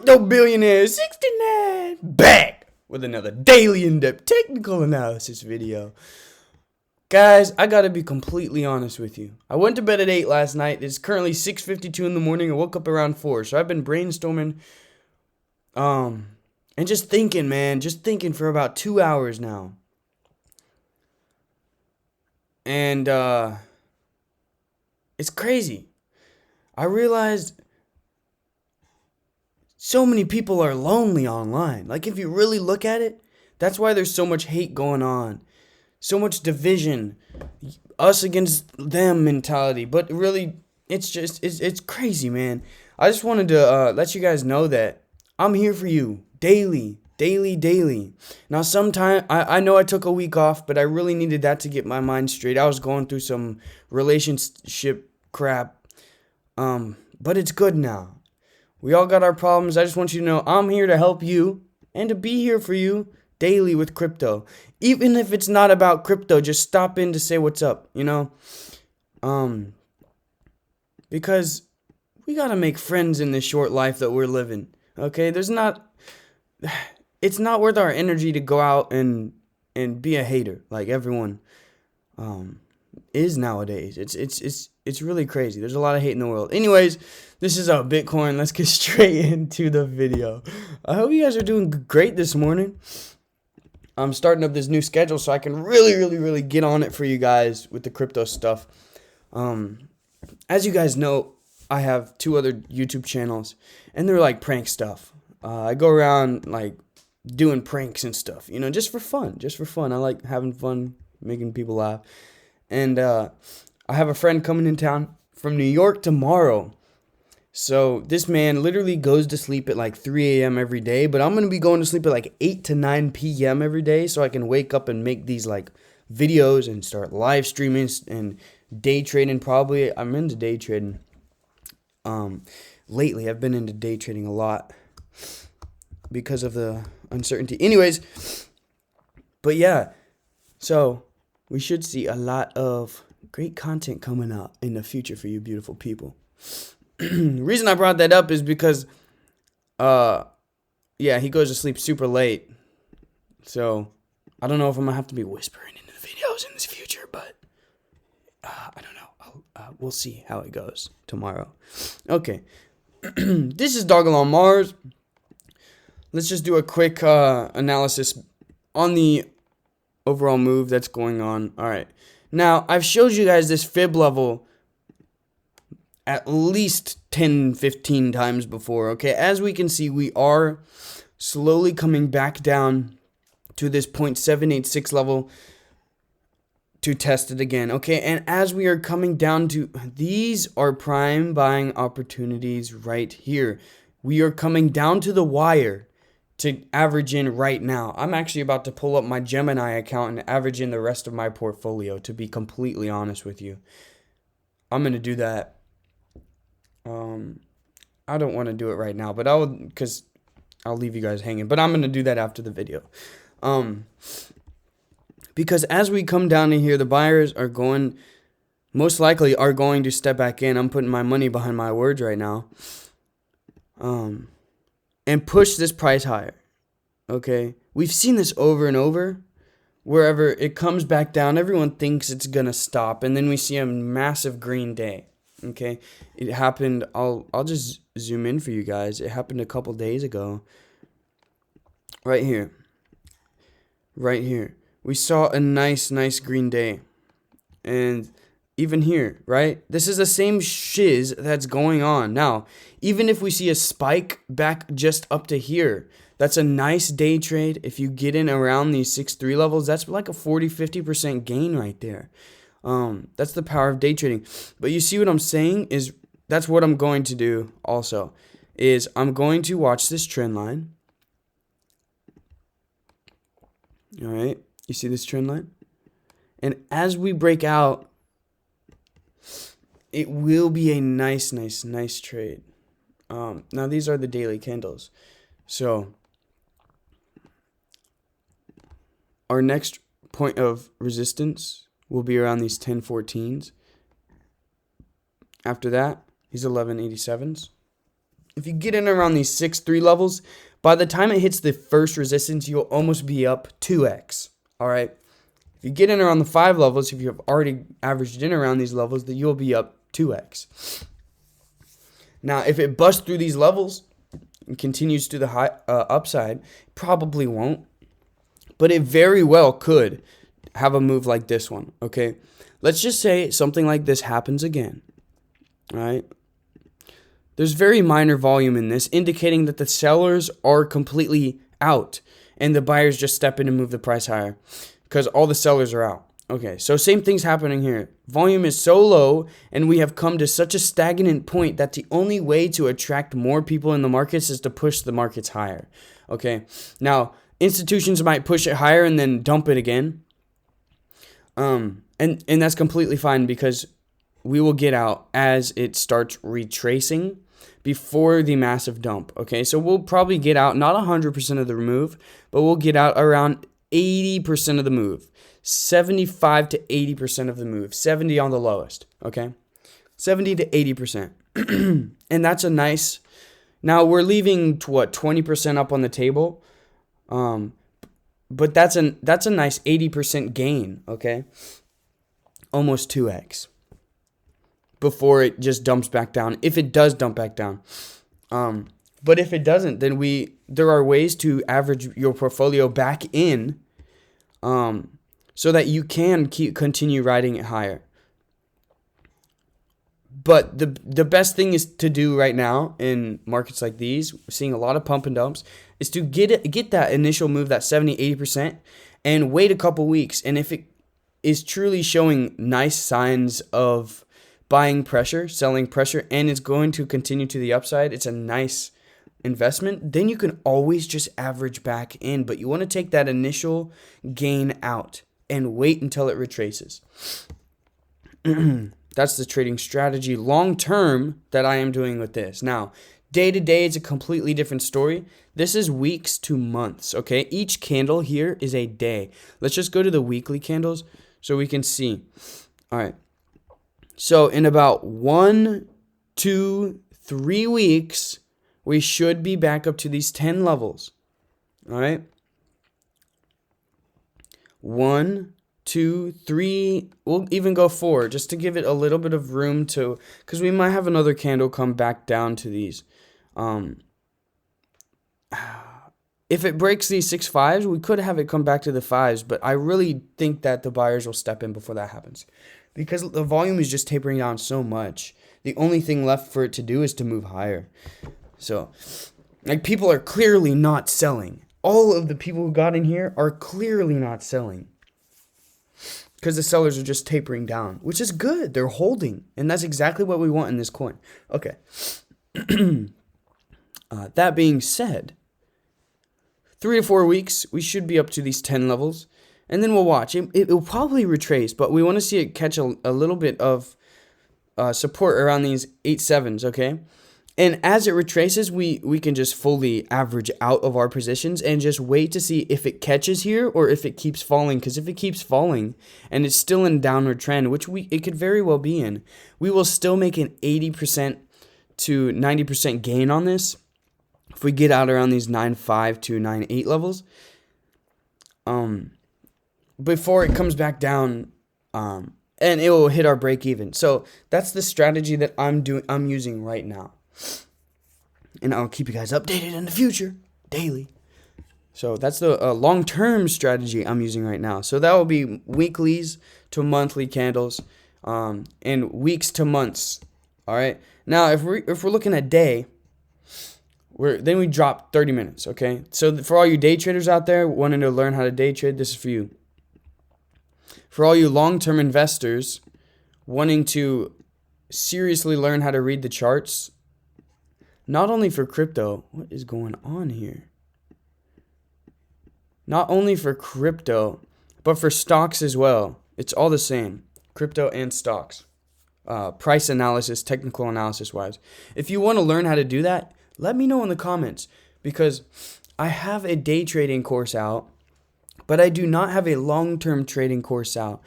Crypto Billionaire 69 back with another daily in-depth technical analysis video. Guys, I gotta be completely honest with you. I went to bed at 8 last night. It's currently 6:52 in the morning. I woke up around 4. So I've been brainstorming and just thinking, man. Just thinking for about 2 hours now. And it's crazy. I realized so many people are lonely online. Like, if you really look at it, that's why there's so much hate going on. So much division. Us against them mentality. But really, it's crazy, man. I just wanted to let you guys know that I'm here for you. Daily. Now, sometime, I know I took a week off, but I really needed that to get my mind straight. I was going through some relationship crap. But it's good now. We all got our problems. I just want you to know I'm here to help you and to be here for you daily with crypto. Even if it's not about crypto, just stop in to say what's up, you know? Because we got to make friends in this short life that we're living. Okay? It's not worth our energy to go out and be a hater like everyone is nowadays. It's really crazy. There's a lot of hate in the world. Anyways, this is Bitcoin. Let's get straight into the video. I hope you guys are doing great this morning. I'm starting up this new schedule so I can really get on it for you guys with the crypto stuff. As you guys know, I have 2 other YouTube channels, and they're like prank stuff. I go around like doing pranks and stuff, you know, just for fun. I like having fun, making people laugh. And I have a friend coming in town from New York tomorrow. So this man literally goes to sleep at like 3 a.m. every day, but I'm going to be going to sleep at like 8 to 9 p.m. every day so I can wake up and make these like videos and start live streaming and day trading. Probably I'm into day trading. Lately I've been into day trading a lot because of the uncertainty. Anyways, but yeah, so we should see a lot of great content coming out in the future for you beautiful people. The reason I brought that up is because, yeah, he goes to sleep super late. So, I don't know if I'm going to have to be whispering into the videos in this future, but I don't know. We'll see how it goes tomorrow. Okay. This is Dogelon Mars. Let's just do a quick analysis on the overall move that's going on. All right. Now, I've showed you guys this fib level at least 10, 15 times before, okay? As we can see, we are slowly coming back down to this 0.786 level to test it again, okay? And as we are coming down to, these are prime buying opportunities right here. We are coming down to the wire to average in right now. I'm actually about to pull up my Gemini account and average in the rest of my portfolio, to be completely honest with you. I'm going to do that. I don't want to do it right now, but because I'll leave you guys hanging. But I'm going to do that after the video. Because as we come down to here, the buyers are most likely are going to step back in. I'm putting my money behind my words right now. And push this price higher. Okay? We've seen this over and over. Wherever it comes back down, everyone thinks it's going to stop. And then we see a massive green day. Okay, it happened. I'll just zoom in for you guys. It happened a couple days ago. Right here. We saw a nice green day. And even here, right? This is the same shiz that's going on. Now, even if we see a spike back just up to here, that's a nice day trade. If you get in around these 6-3 levels, that's like a 40-50% gain right there. That's the power of day trading. But you see what I'm saying is that's what I'm going to do also is I'm going to watch this trend line. All right. You see this trend line? And as we break out, it will be a nice trade. Now these are the daily candles. So our next point of resistance will be around these 1014s. After that, these 1187s. if you get in around these 6-3 levels, by the time it hits the first resistance, you'll almost be up 2x. All right. If you get in around the 5 levels, if you have already averaged in around these levels, then you'll be up 2x. Now, if it busts through these levels and continues to the high upside, probably won't, but it very well could have a move like this one. Okay, let's just say something like this happens again. All right. There's very minor volume in this, indicating that the sellers are completely out and the buyers just step in and move the price higher because all the sellers are out. Okay, so same thing's happening here. Volume is so low and we have come to such a stagnant point that the only way to attract more people in the markets is to push the markets higher. Okay, now institutions might push it higher and then dump it again. And that's completely fine because we will get out as it starts retracing before the massive dump. Okay, so we'll probably get out not 100% of the move, but we'll get out around 80% of the move, 75 to 80% of the move, 70 on the lowest. Okay, 70 to 80%, and that's a nice. Now we're leaving 20% up on the table, but that's a nice 80% gain. Okay, almost 2x. Before it just dumps back down, if it does dump back down. But if it doesn't, then there are ways to average your portfolio back in, so that you can continue riding it higher. But the best thing is to do right now in markets like these, we're seeing a lot of pump and dumps, is to get that initial move, that 70-80%, and wait a couple weeks. And if it is truly showing nice signs of buying pressure, selling pressure, and it's going to continue to the upside, it's a nice investment, then you can always just average back in. But you want to take that initial gain out and wait until it retraces. That's the trading strategy long term that I am doing with this. Now, day to day, it's a completely different story. This is weeks to months, okay? Each candle here is a day. Let's just go to the weekly candles so we can see. All right. So in about 1, 2, 3 weeks, we should be back up to these 10 levels. All right. 1, 2, 3, we'll even go 4 just to give it a little bit of room to, because we might have another candle come back down to these. If it breaks these 6 5s, we could have it come back to the 5s, but I really think that the buyers will step in before that happens. Because the volume is just tapering down so much. The only thing left for it to do is to move higher. So, like, people are clearly not selling. All of the people who got in here are clearly not selling. Because the sellers are just tapering down, which is good. They're holding. And that's exactly what we want in this coin. Okay. That being said, 3 to 4 weeks, we should be up to these 10 levels. And then we'll watch. It will probably retrace, but we want to see it catch a little bit of support around these 8 7s, okay? And as it retraces, we can just fully average out of our positions and just wait to see if it catches here or if it keeps falling. Because if it keeps falling and it's still in downward trend, which it could very well be in, we will still make an 80% to 90% gain on this if we get out around these 9.5 to 9.8 levels. Before it comes back down, and it will hit our break even. So that's the strategy that I'm using right now, and I'll keep you guys updated in the future daily. So that's the long-term strategy I'm using right now. So that will be weeklies to monthly candles, and weeks to months. All right. Now, if we're looking at day, then we drop 30 minutes. Okay. So for all you day traders out there wanting to learn how to day trade, this is for you. For all you long-term investors wanting to seriously learn how to read the charts, not only for crypto, what is going on here? Not only for crypto, but for stocks as well. It's all the same, crypto and stocks. Price analysis, technical analysis wise. If you want to learn how to do that, let me know in the comments, because I have a day trading course out, but I do not have a long-term trading course out.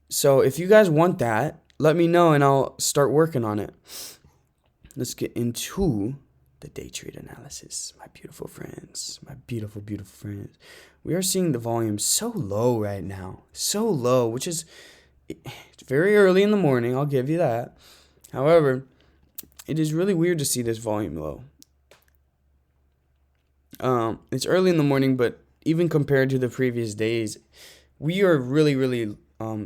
So if you guys want that, let me know and I'll start working on it. Let's get into the day trade analysis, my beautiful friends, my beautiful, beautiful friends. We are seeing the volume so low right now, so low, which is it's very early in the morning, I'll give you that. However, it is really weird to see this volume low. It's early in the morning, but even compared to the previous days, we are really, really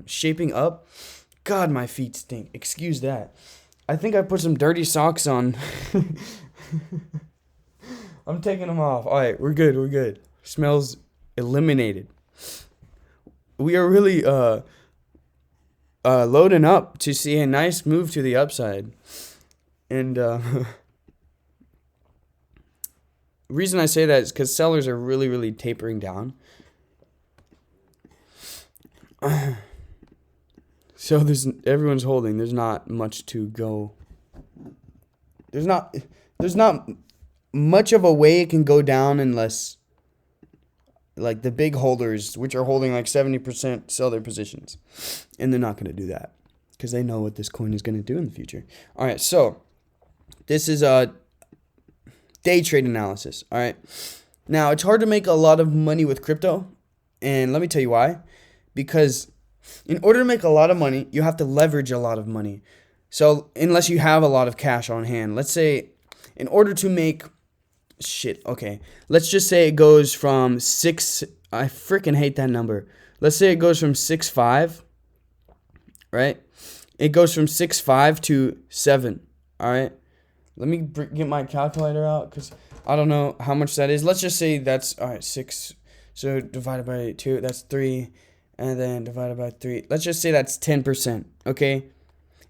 shaping up. God, my feet stink. Excuse that. I think I put some dirty socks on. I'm taking them off. All right, we're good. We're good. Smells eliminated. We are really loading up to see a nice move to the upside. And reason I say that is because sellers are really, really tapering down. So everyone's holding. There's not much to go. There's not much of a way it can go down unless, like, the big holders, which are holding like 70%, sell their positions. And they're not going to do that because they know what this coin is going to do in the future. All right, so this is a day trade analysis. All right. Now, it's hard to make a lot of money with crypto. And let me tell you why. Because in order to make a lot of money, you have to leverage a lot of money. So unless you have a lot of cash on hand, let's say in order to make let's just say it goes from I freaking hate that number. Let's say it goes from 6.5, right? It goes from 6.5 to 7, all right? Let me get my calculator out because I don't know how much that is. Let's just say that's, all right, 6. So divided by 2, that's 3. And then divided by 3. Let's just say that's 10%, okay?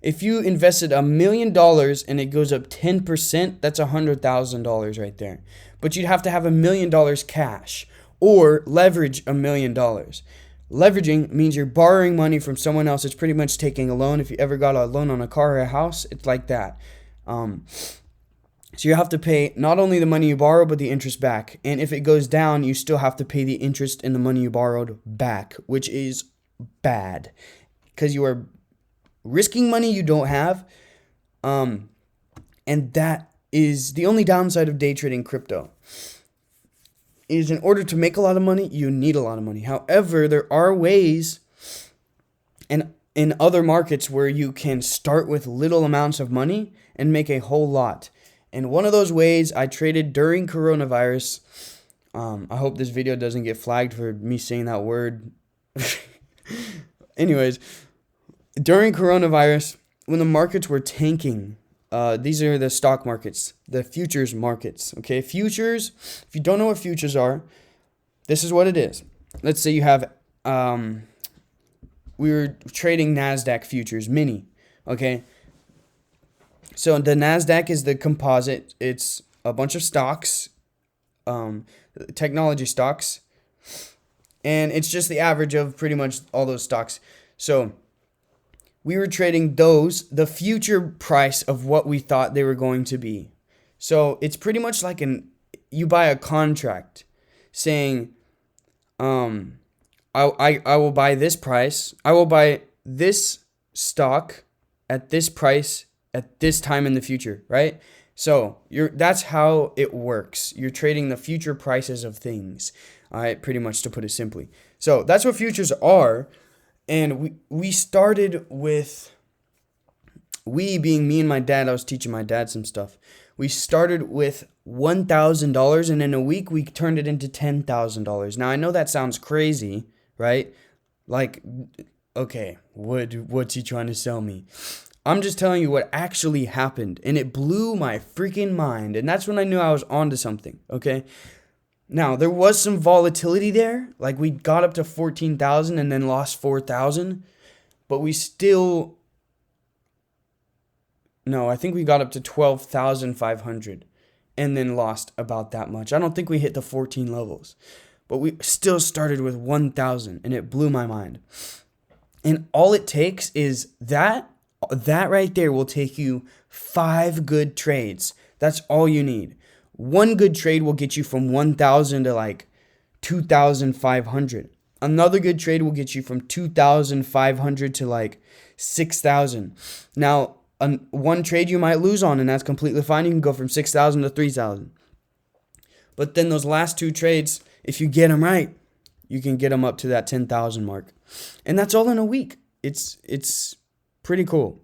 If you invested $1 million and it goes up 10%, that's $100,000 right there. But you'd have to have $1 million cash or leverage $1 million. Leveraging means you're borrowing money from someone else. It's pretty much taking a loan. If you ever got a loan on a car or a house, it's like that. So you have to pay not only the money you borrow, but the interest back. And if it goes down, you still have to pay the interest and the money you borrowed back, which is bad because you are risking money you don't have. And that is the only downside of day trading crypto. Is in order to make a lot of money, you need a lot of money. However, there are ways and in other markets where you can start with little amounts of money and make a whole lot. And one of those ways I traded during coronavirus. I hope this video doesn't get flagged for me saying that word. Anyways, during coronavirus, when the markets were tanking, these are the stock markets, the futures markets. Okay, futures, if you don't know what futures are, this is what it is. Let's say you have, we were trading NASDAQ futures, mini, okay? So the NASDAQ is the composite. It's a bunch of stocks, technology stocks, and it's just the average of pretty much all those stocks. So we were trading the future price of what we thought they were going to be. So it's pretty much like you buy a contract saying, I will buy this price. I will buy this stock at this price at this time in the future, right? So that's how it works. You're trading the future prices of things, all right, pretty much, to put it simply. So that's what futures are. And we started with, we being me and my dad, I was teaching my dad some stuff. We started with $1,000, and in a week we turned it into $10,000. Now I know that sounds crazy, right? Like, okay, what's he trying to sell me? I'm just telling you what actually happened, and it blew my freaking mind. And that's when I knew I was onto something, okay? Now, there was some volatility there. Like, we got up to 14,000 and then lost 4,000. But we still... No, I think we got up to 12,500 and then lost about that much. I don't think we hit the 14 levels. But we still started with 1,000, and it blew my mind. And all it takes is that right there will take you 5 good trades. That's all you need. One good trade will get you from 1,000 to like 2,500. Another good trade will get you from 2,500 to like 6,000. Now, one trade you might lose on, and that's completely fine. You can go from 6,000 to 3,000. But then those last 2 trades, if you get them right, you can get them up to that 10,000 mark. And that's all in a week. It's pretty cool.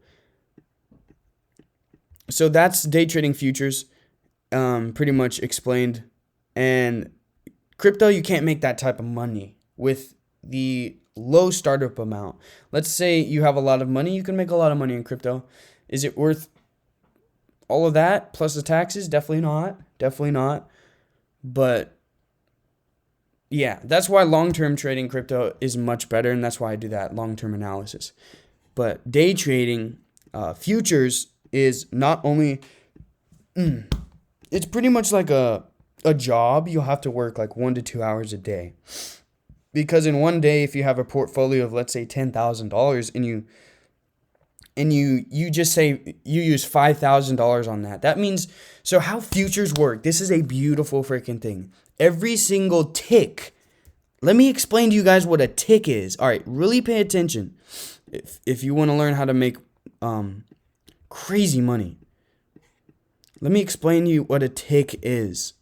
So that's day trading futures, pretty much explained. And crypto, you can't make that type of money with the low startup amount. Let's say you have a lot of money. You can make a lot of money in crypto. Is it worth all of that plus the taxes? Definitely not. Definitely not. But yeah, that's why long-term trading crypto is much better, and that's why I do that long-term analysis. But day trading futures is not only it's pretty much like a job. You'll have to work like 1 to 2 hours a day, because in one day, if you have a portfolio of, let's say, $10,000 and you just say you use $5,000 on that, that means, so how futures work, this is a beautiful freaking thing. Every single tick, let me explain to you guys what a tick is. All right, really pay attention if you want to learn how to make crazy money. Let me explain to you what a tick is.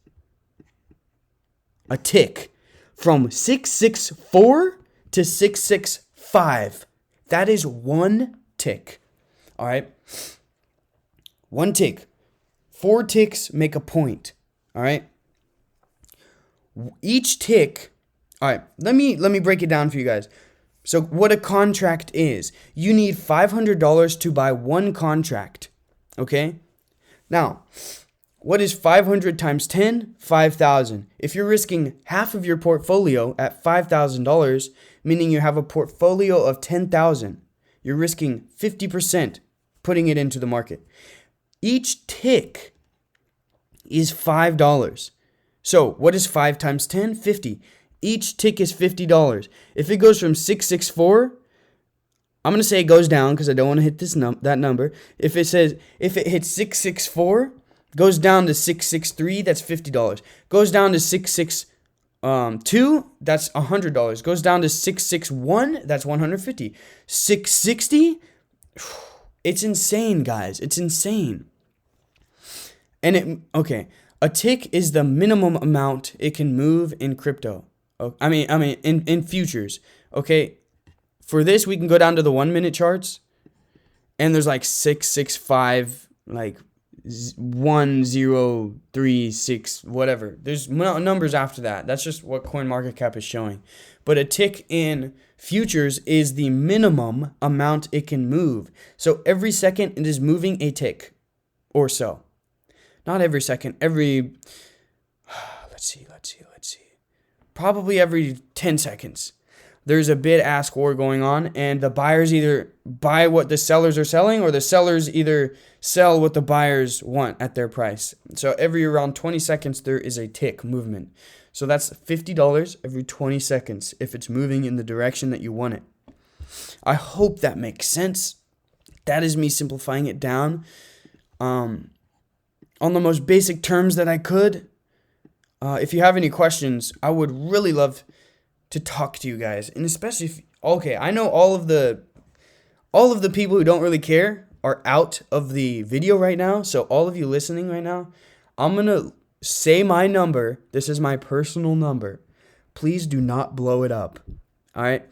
A tick from 664 to 665. That is one tick. All right? One tick. 4 ticks make a point. All right? Each tick. All right, let me break it down for you guys. So what a contract is. You need $500 to buy one contract. Okay? Now, what is 500 times 10? 5,000. If you're risking half of your portfolio at $5,000, meaning you have a portfolio of 10,000, you're risking 50% putting it into the market. Each tick is $5. So what is 5 times 10? 50. Each tick is $50. If it goes from 664, I'm going to say it goes down because I don't want to hit that number. If it hits 664, goes down to 663, that's $50. Goes down to 662, that's $100. Goes down to 661, that's $150. 660, it's insane, guys. It's insane. And a tick is the minimum amount it can move in crypto. I mean in futures. Okay, for this we can go down to the 1 minute charts, and there's like 665, like 1036, whatever. There's numbers after that. That's just what CoinMarketCap is showing. But a tick in futures is the minimum amount it can move. So every second it is moving a tick or so. Not every second, let's see. Probably every 10 seconds. There's a bid-ask war going on, and the buyers either buy what the sellers are selling, or the sellers either sell what the buyers want at their price. So every around 20 seconds, there is a tick movement. So that's $50 every 20 seconds if it's moving in the direction that you want it. I hope that makes sense. That is me simplifying it down on the most basic terms that I could. If you have any questions, I would really love to talk to you guys, and especially if I know all of the people who don't really care are out of the video right now. So all of you listening right now, I'm gonna say my number. This is my personal number. Please do not blow it up. All right,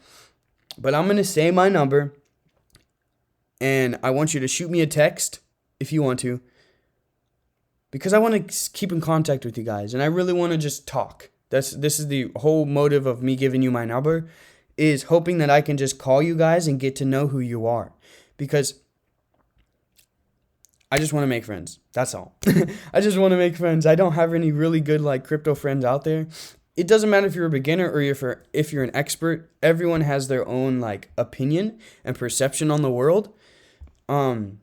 but I'm gonna say my number, and I want you to shoot me a text if you want to, because I want to keep in contact with you guys, and I really want to just talk. This is the whole motive of me giving you my number, is hoping that I can just call you guys and get to know who you are, because I just want to make friends. That's all. I just want to make friends. I don't have any really good crypto friends out there. It doesn't matter if you're a beginner or if you're an expert. Everyone has their own opinion and perception on the world. And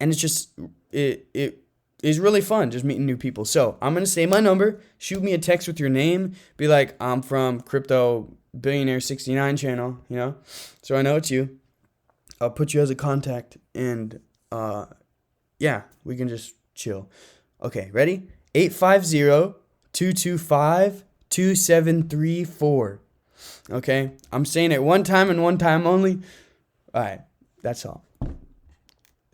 it's just it is really fun just meeting new people. So I'm going to say my number. Shoot me a text with your name. Be like, I'm from Crypto Billionaire 69 channel, so I know it's you. I'll put you as a contact, and we can just chill. Okay, ready? 850-225-2734. Okay, I'm saying it one time and one time only. All right, that's all.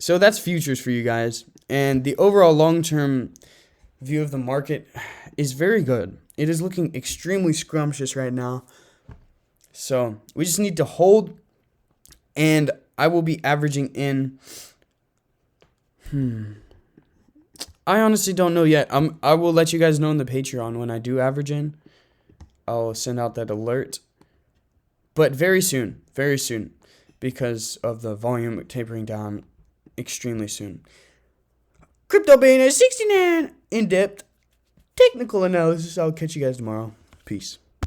So that's futures for you guys. And the overall long-term view of the market is very good. It is looking extremely scrumptious right now. So we just need to hold, and I will be averaging in. I honestly don't know yet. I will let you guys know in the Patreon when I do average in. I'll send out that alert. But very soon, because of the volume tapering down extremely soon. Crypto Beta 69 in-depth technical analysis. I'll catch you guys tomorrow. Peace.